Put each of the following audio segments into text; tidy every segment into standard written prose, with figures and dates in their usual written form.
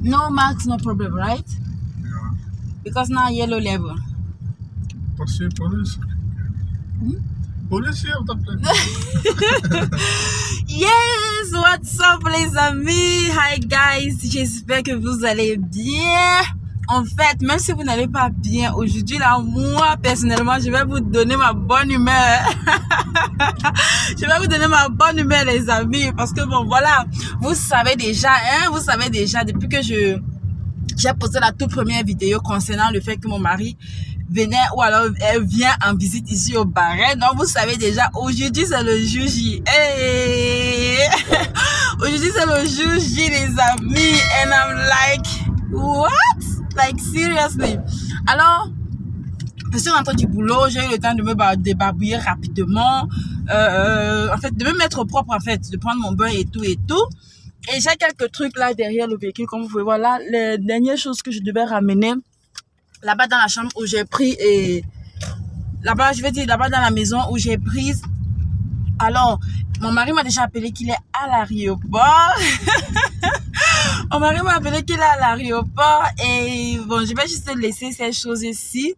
No marks, no problem, right? Yeah. Because now yellow level. What's your police? Police here, Yes, what's up les amis? Hi guys, j'espère que vous allez bien. En fait, même si vous n'allez pas bien aujourd'hui, là, moi, personnellement, je vais vous donner ma bonne humeur. Je vais vous donner ma bonne humeur, les amis, parce que bon, voilà, vous savez déjà, depuis que j'ai posté la toute première vidéo concernant le fait que mon mari venait ou alors elle vient en visite ici au Bahreïn. Donc vous savez déjà, aujourd'hui c'est le jour J. Hey! Aujourd'hui c'est le jour J, les amis. And I'm like, what? Like seriously. Alors, je suis rentrée du boulot, j'ai eu le temps de me débarbouiller rapidement. En fait, de me mettre au propre, en fait, de prendre mon bain et tout et tout. Et j'ai quelques trucs là derrière le véhicule, comme vous pouvez voir là. Les dernières choses que je devais ramener là-bas dans la chambre où j'ai pris et là-bas, je vais dire là-bas dans la maison où j'ai prise. Alors, mon mari m'a déjà appelé qu'il est à l'aéroport. Mon mari m'a appelé qu'il est à l'aéroport et bon, je vais juste laisser ces choses ici.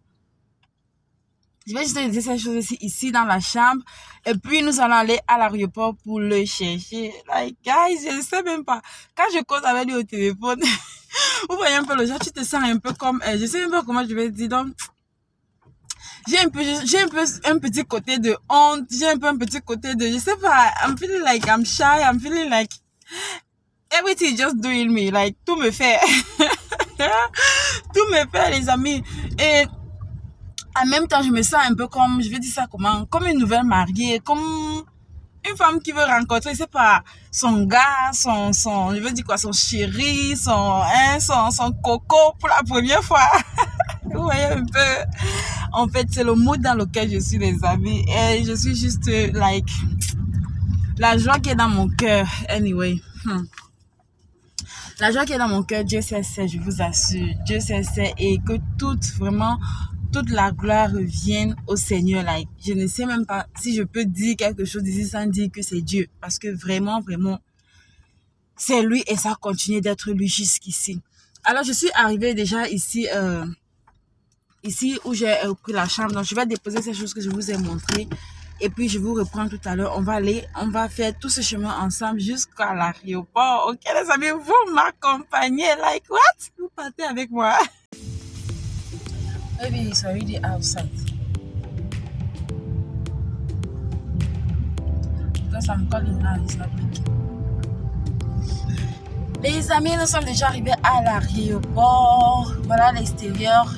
Je vais juste laisser ces choses ici dans la chambre. Et puis, nous allons aller à l'aéroport pour le chercher. Like, guys, je ne sais même pas. Quand je cause avec lui au téléphone, vous voyez un peu le genre, tu te sens un peu comme... je sais même pas comment je vais dire. Donc, j'ai un peu un petit côté de honte. J'ai un peu un petit côté de... Je sais pas. I'm feeling like I'm shy. I'm feeling like... Everything is just doing me. Like, tout me fait. Tout me fait, les amis. Et... en même temps, je me sens un peu comme, je vais dire ça comment, comme une nouvelle mariée, comme une femme qui veut rencontrer, je sais pas, son gars, je veux dire quoi, son chéri, son coco pour la première fois. Vous voyez un peu. En fait, c'est le mood dans lequel je suis, les amis. Et je suis juste, like, la joie qui est dans mon cœur. Anyway. La joie qui est dans mon cœur, Dieu sait, je vous assure. Dieu sait, et que toute la gloire revienne au Seigneur. Like, je ne sais même pas si je peux dire quelque chose ici sans dire que c'est Dieu. Parce que vraiment, c'est lui et ça continue d'être lui jusqu'ici. Alors, je suis arrivée déjà ici, ici où j'ai pris la chambre. Donc, je vais déposer ces choses que je vous ai montrées. Et puis, je vous reprends tout à l'heure. On va faire tout ce chemin ensemble jusqu'à l'aéroport. Ok, les amis, vous m'accompagnez. Like, what? Vous partez avec moi. Maybe it's already outside. Because I'm calling now, it's not picking. Les amis, nous sommes déjà arrivés à l'aéroport. Voilà l'extérieur.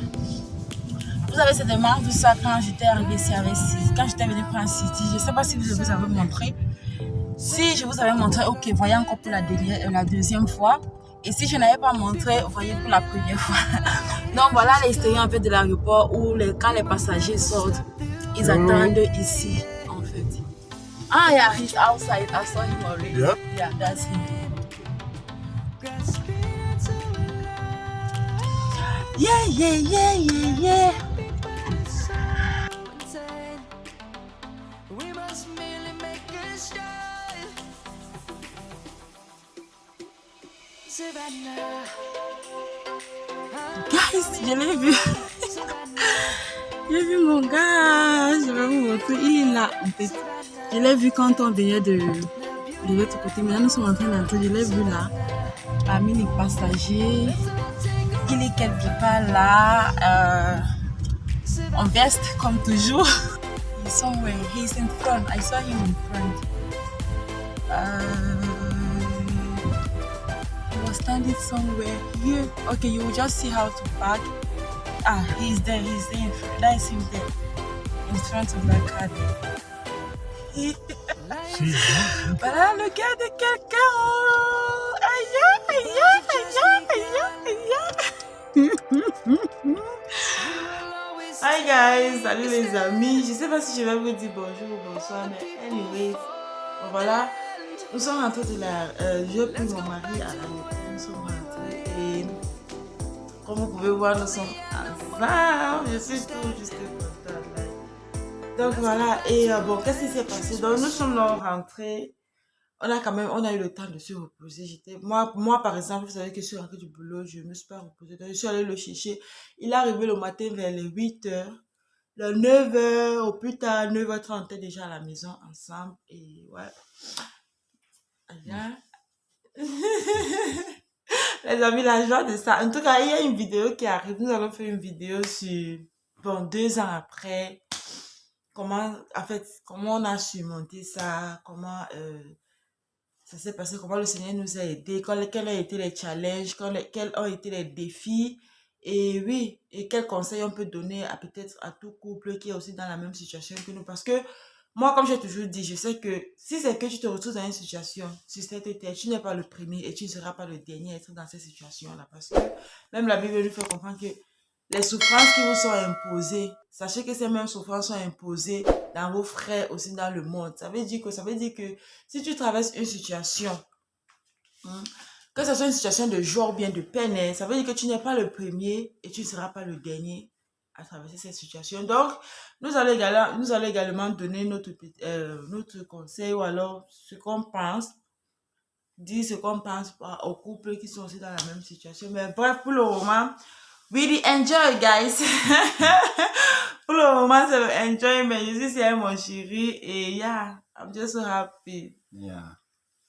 Vous avez certainement vu ça quand j'étais arrivée ici avec City. Quand j'étais venue prendre City, je ne sais pas si je vous avais montré. Si je vous avais montré, ok, voyez encore pour la deuxième fois. Et si je n'avais pas montré, voyez pour la première fois. Donc voilà l'extérieur en fait de l'aéroport où quand les passagers sortent, ils attendent ici en fait. Ah, yeah, he's outside. I saw him already. Yeah? Yeah, that's him. Yeah, yeah, yeah, yeah, yeah. Guys, je l'ai vu. J'ai vu mon gars. Je vais vous montrer. Il est là en fait. Je l'ai vu quand on venait de l'autre côté. Maintenant, nous sommes en train d'entrer. Je l'ai vu là. Parmi les passagers. Il est quelque part là. En veste, comme toujours. He's somewhere. He's in front. I saw him in front. He was standing somewhere here. Okay, you will just see how to park. Ah, he's there. That is him there. In front of that car there. Voilà le gars de quelqu'un. Aïe, Hi guys, salut les amis. Je sais pas si je vais vous dire bonjour ou bonsoir, mais anyways, bon, voilà. Nous sommes rentrés de la... j'ai pris mon mari à l'aéroport. Nous sommes rentrés et comme vous pouvez voir, nous sommes ensemble. Je suis tout juste contente. Donc voilà, et bon, qu'est-ce qui s'est passé? Donc nous sommes rentrés on a eu le temps de se reposer. Moi, par exemple, vous savez que je suis rentrée du boulot, je me suis pas reposée. Donc, je suis allée le chercher. Il est arrivé le matin vers les 8h. Le 9h, au plus tard, 9h30, on était déjà à la maison ensemble. Et ouais. Là. Les amis, la joie de ça. En tout cas, il y a une vidéo qui arrive. Nous allons faire une vidéo sur, bon, 2 ans après. Comment on a surmonté ça, comment ça s'est passé, comment le Seigneur nous a aidés, quels ont été les challenges, quels ont été les défis, et oui, et quels conseils on peut donner à peut-être à tout couple qui est aussi dans la même situation que nous. Parce que moi, comme j'ai toujours dit, je sais que si c'est que tu te retrouves dans une situation sur cette terre, tu n'es pas le premier et tu ne seras pas le dernier à être dans cette situation-là. Parce que même la Bible nous fait comprendre que les souffrances qui vous sont imposées, sachez que ces mêmes souffrances sont imposées dans vos frères aussi dans le monde. Ça veut dire que si tu traverses une situation, que ce soit une situation de joie ou bien de peine, ça veut dire que tu n'es pas le premier et tu ne seras pas le dernier à traverser cette situation. Donc, nous allons également donner notre conseil ou alors ce qu'on pense, dire ce qu'on pense aux couples qui sont aussi dans la même situation. Mais bref, pour le moment, really enjoy, guys. Pour le moment, c'est le enjoy, mais je suis c'est mon chéri et yeah, I'm just so happy. Yeah.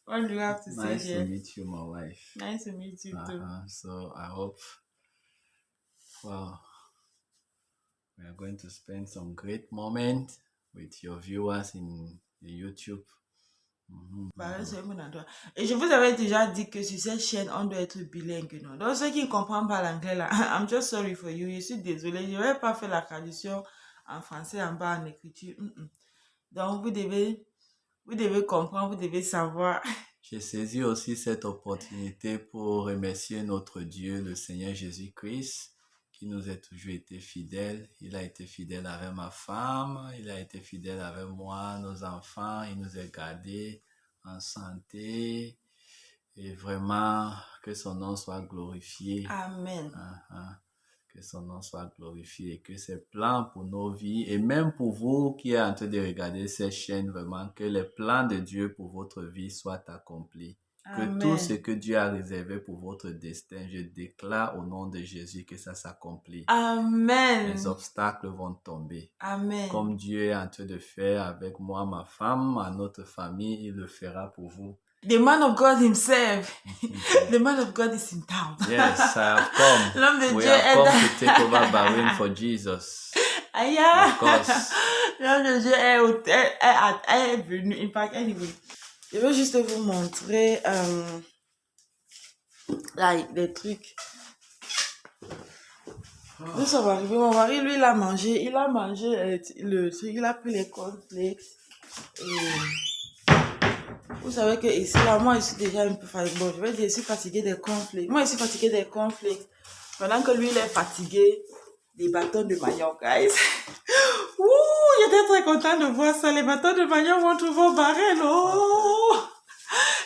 What do you have to say Nice here? to meet you, my wife. Nice to meet you too. So I hope, well, we are going to spend some great moments with your viewers in the YouTube. C'est mon endroit. Et je vous avais déjà dit que sur cette chaîne, on doit être bilingue, non? Donc, ceux qui ne comprennent pas l'anglais, là, I'm just sorry for you. Je suis désolée. Je ne vais pas faire la traduction en français, en bas, en écriture. Donc, vous devez comprendre, vous devez savoir. J'ai saisi aussi cette opportunité pour remercier notre Dieu, le Seigneur Jésus-Christ, qui nous a toujours été fidèle. Il a été fidèle avec ma femme, il a été fidèle avec moi, nos enfants, il nous a gardés en santé. Et vraiment, que son nom soit glorifié. Amen. Que son nom soit glorifié et que ses plans pour nos vies, et même pour vous qui êtes en train de regarder cette chaîne, vraiment, que les plans de Dieu pour votre vie soient accomplis. Amen. Que tout ce que Dieu a réservé pour votre destin, je déclare au nom de Jésus que ça s'accomplit. Amen. Les obstacles vont tomber. Amen. Comme Dieu est en train de faire avec moi, ma femme, à notre famille, il le fera pour vous. The man of God himself. The man of God is in town. Yes, I have come. L'homme de We Dieu have est come dans... to take over Bahrain for Jesus. Aïe. Of course. L'homme de Dieu est venu. In fact, anyway. Je veux juste vous montrer des trucs. Nous sommes arrivés. Mon mari, lui, il a mangé le truc. Il a pris les cornflakes. Et vous savez que ici, là, moi, je suis déjà un peu fatiguée. Bon, je vais dire, je suis fatiguée des cornflakes. Moi, je suis fatiguée des cornflakes. Pendant que lui, il est fatigué des bâtons de manioc, guys. Ouh, j'étais très contente de voir ça. Les bâtons de manioc vont trouver au barrel. Oh!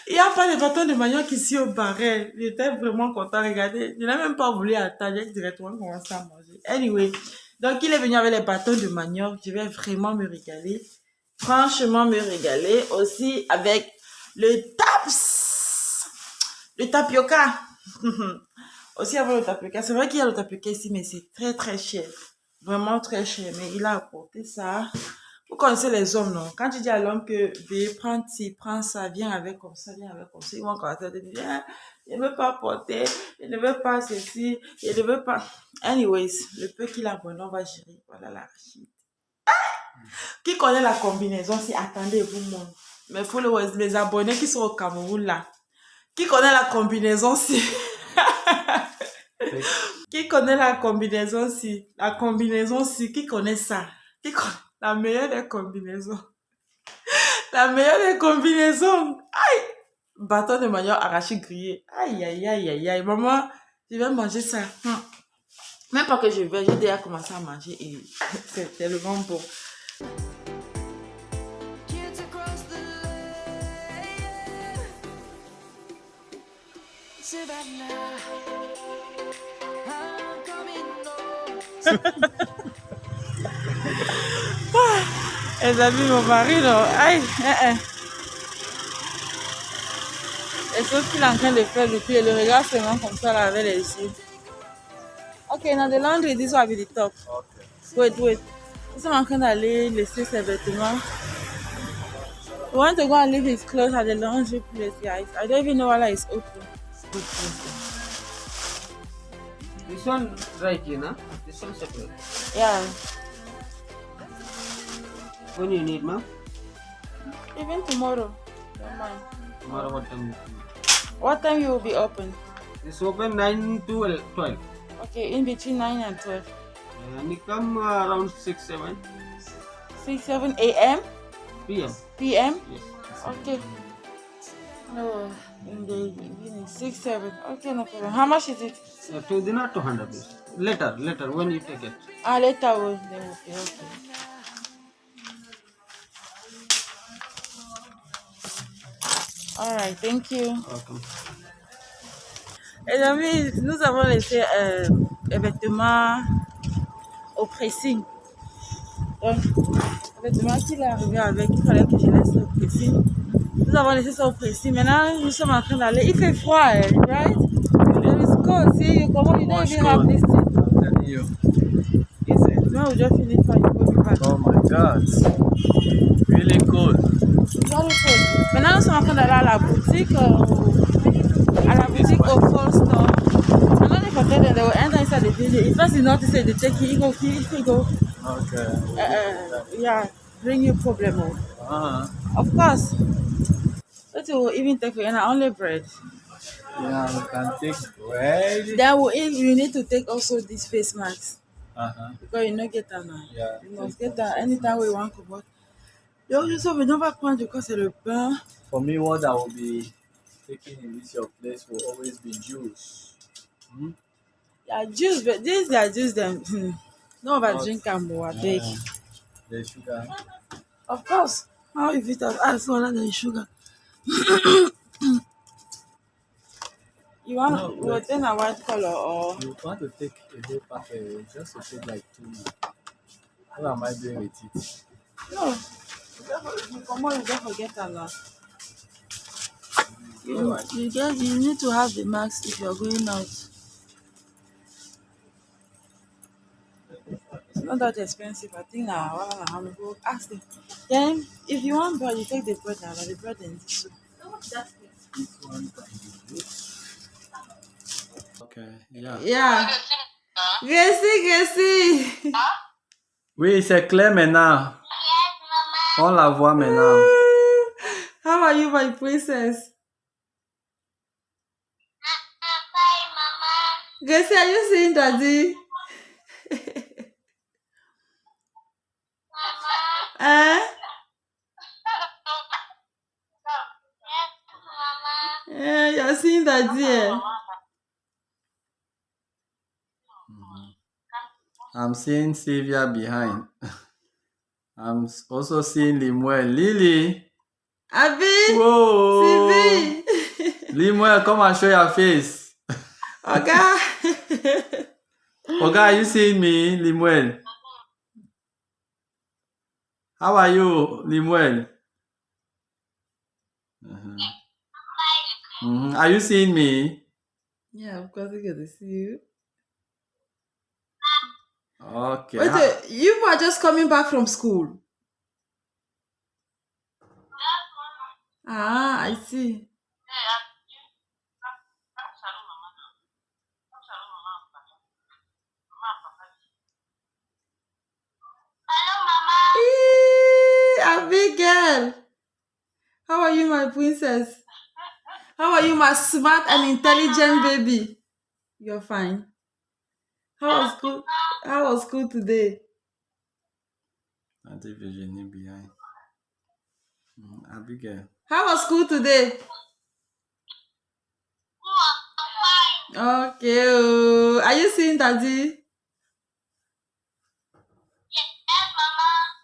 Il n'y a pas de bâtons de manioc ici au barrel. J'étais vraiment contente. Regardez, je n'ai même pas voulu attendre. J'ai directement commencé à manger. Anyway, donc il est venu avec les bâtons de manioc. Je vais vraiment me régaler. Franchement, me régaler. Aussi avec le tapioca. Aussi avec le tapioca. C'est vrai qu'il y a le tapioca ici, mais c'est très très cher. Vraiment très cher. Mais il a apporté ça. Vous connaissez les hommes, non? Quand tu dis à l'homme que veuillez prendre ci, prends ça, viens avec comme ça, viens avec comme ça, ils vont commencer à te dire, je ne veux pas porter, je ne veux pas ceci, je ne veux pas. Anyways, le peu qu'il a, bon, on va gérer. Voilà l'arachide. Qui connaît la combinaison? Si attendez, vous monde. Mais il faut les abonnés qui sont au Cameroun là. Qui connaît la combinaison si? Qui connaît la combinaison si? La combinaison si, qui connaît ça? Qui connaît la meilleure des combinaisons? La meilleure des combinaisons. Aïe! Bâton de manioc arraché grillé. Aïe, aïe, aïe, aïe, aïe. Maman, je vais manger ça. Même pas que je vais, j'ai déjà commencé à manger et c'est tellement bon. Les amis, mon mari, non. Aïe, les choses qu'il est en train de faire depuis, et le regarde seulement comme ça là avec les yeux. Ok, now the laundry, this will be the top. Okay. Wait. Nous sommes en train d'aller laisser ses vêtements. We want to go and leave his clothes at the laundry place, guys. I don't even know whether it's open. This one right here, na? This one separate. Yeah. When you need, ma'am? Even tomorrow. Don't mind. Tomorrow what time? What time you will be open? It's open 9 to 12. Okay, in between 9 and 12. And you come around 6, 7 6, 7 a.m. p.m. p.m. Yes. Okay. No, in the evening, 6, 7. Okay, no problem. How much is it? To dinner 200 rupees. Later, when you take it. Later they will pay. Okay. Alright, thank you. Welcome. Les amis, nous avons laissé les vêtements au pressing. Donc, les vêtements qu'il est arrivé avec, il fallait que je laisse au pressing. Nous avons laissé ça au pressing. Maintenant, nous sommes en train d'aller. Il fait froid, right? It's cold. See, you come on, you don't even have this thing. I'm telling you. Is it? No, we just finished for you. Go be back. Oh my God. Really cold. Very cold. Maintenant, nous sommes en train d'aller à la boutique. À la boutique au full store. Maintenant, they forget that they will enter inside the building. If first you notice it, they take you, he go. Okay. Yeah, bring you problem. Uh-huh. Of course. What you will even take for you, only bread. Yeah, we can take bread. Then you need to take also this face mask. Uh-huh. Because you don't get that now. Yeah. You must get that anytime we want to go. Donc, je sais, on va prendre quoi, c'est le pain. For me, what I will be taking in this your place will always be juice. Hmm? Yeah, juice, but this their juice them. No over Not- drink and more big. The sugar. Of course. How if it has add salt and sugar? You want No, you want a white color or You want to take a whole packet, just to take like 2 minutes. What am I doing with it? no? You come on, you don't forget a lot. You need to have the mask if you're going out. It's not that expensive. I think now I'm going to ask them. Then if you want bread, you take the bread now, the bread in this soup. This one can be good. Okay, yeah. Yeah. Gracie. Oui, c'est clair maintenant. On la voit maintenant. How are you, my princess? Gracie, are you seeing daddy? Yeah, you're seeing daddy. I'm seeing Sylvia behind. I'm also seeing Limuel. Lily. Abi. Whoa. Sylvie. Limuel, come and show your face. Okay. Oga, are you seeing me, Limuel? How are you, Limuel? Are you seeing me? Yeah, of course we get to see you. Okay. Wait, you were just coming back from school. I see. Abigail, how are you, my princess? How are you, my smart and intelligent baby? You're fine. How was school today? Auntie Virginie behind. Abigail. How was school today? Okay. Are you seeing daddy?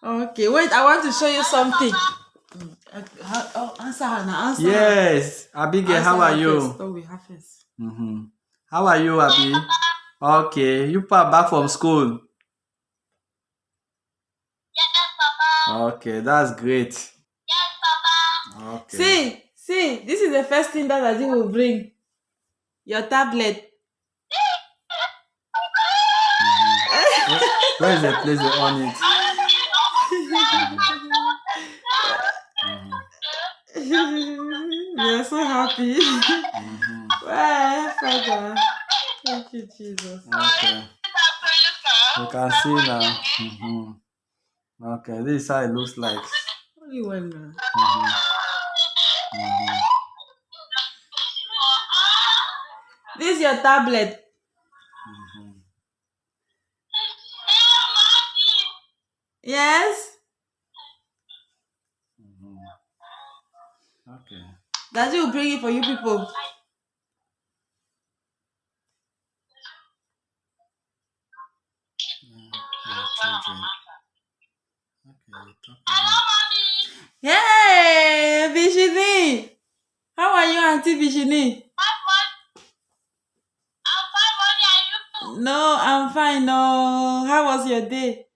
Okay, wait, I want to show you something. Answer her now. Answer her. Yes, Abigail, Answer how are her you? first. Oh, we have first. How are you, Abi? Okay, you are back from school. Yes, Papa. Okay, that's great. Yes, Papa. Okay. See, this is the first thing that Daddy will bring. Your tablet. Where is the place they on it? We are so happy. Well, Father. Thank you, Jesus. Okay. You can see now. Okay, this is how it looks like. Only one now. This is your tablet. Yes? Okay. Daddy will bring it for you people. Your children. Okay, talk again. Hey, Vishini! How are you, Auntie Vishini? No, I'm fine. No, how was your day?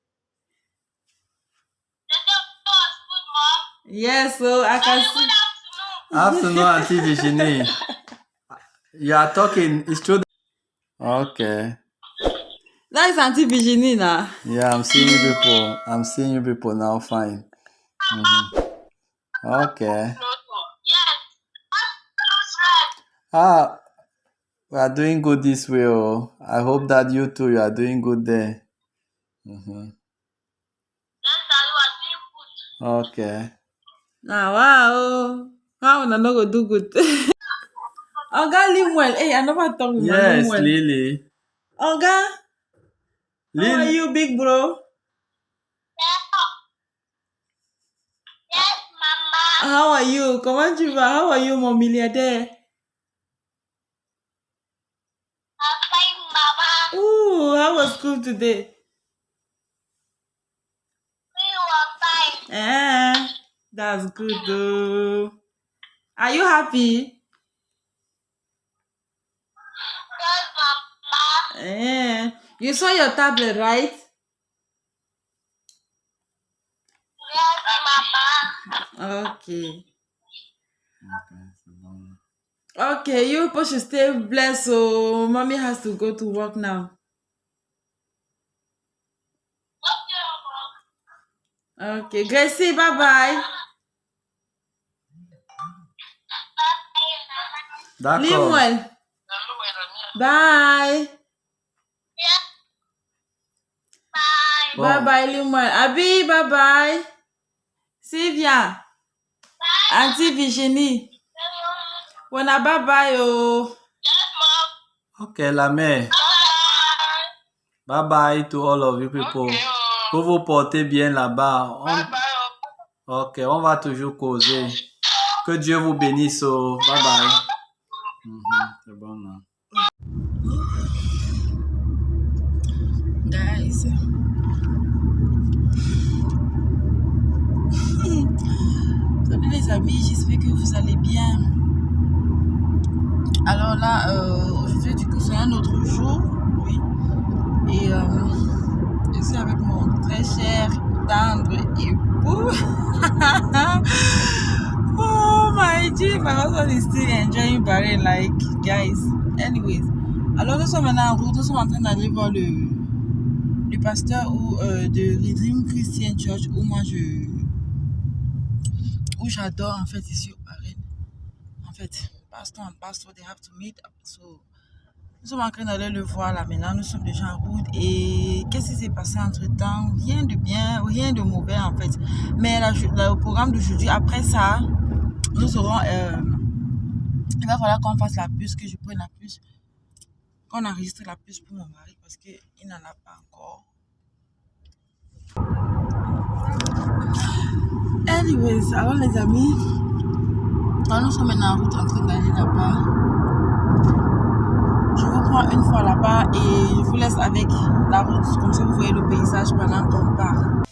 Yes, so I can see. Afternoon, Auntie Virginie. You are talking. It's true. Okay. That is Auntie Vishini now. Yeah, I'm seeing you people. I'm seeing you people now. Fine. Okay. We are doing good this way. Oh, I hope that you too. You are doing good there. Okay. Now, wow. How I no go do good? Oga Limwell. Hey, I never talk with my Yes, Limwell. Lily. Oga, how are you, big bro? Yes, Mama. How are you? Comment tu vas? How are you, mon milliardaire? I'm fine, Mama. Ooh, how was school today? We were fine. That's good though. Are you happy? Yes, Mama. You saw your tablet, right? Yes, Mama. Okay. Okay, you people should stay blessed. So mommy has to go to work now. Okay, Gracie, bye bye. D'accord. Limwell. Bye. Bye. Bon. Bye bye, Limwell. Abby, bye bye. Sylvia. Auntie Virginie. Wanna bye bye, oh. Yes, Mom. Okay, la mère. Bye. Bye bye to all of you people. Okay, oh. Vous vous portez bien là-bas. Bye bye. Ok, on va toujours causer. Que Dieu vous bénisse. Oh. Bye bye. C'est bon, non? Guys. Salut les amis, j'espère que vous allez bien. Alors là, aujourd'hui, du coup, c'est un autre jour. Oui. Et je suis avec mon très cher, tendre époux. Oh my God, my husband is still enjoying Bahrain, like, guys. Anyways, alors nous sommes maintenant en route, nous sommes en train d'aller voir le pasteur de Redeem Christian Church où j'adore en fait ici au Bahreïn. En fait, pasteur and pastor, they have to meet up. So, nous sommes en train d'aller le voir là maintenant, nous sommes déjà en route. Et qu'est-ce qui s'est passé entre temps? Rien de bien, rien de mauvais en fait. Mais le programme d'aujourd'hui, après ça, nous aurons. Il va falloir qu'on fasse la puce, que je prenne la puce, qu'on enregistre la puce pour mon mari parce qu'il n'en a pas encore. Anyways, alors les amis, nous sommes maintenant en route en train d'aller là-bas. Je vous prends une fois là-bas et je vous laisse avec la route, comme ça vous voyez le paysage pendant qu'on part.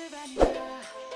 Vanilla.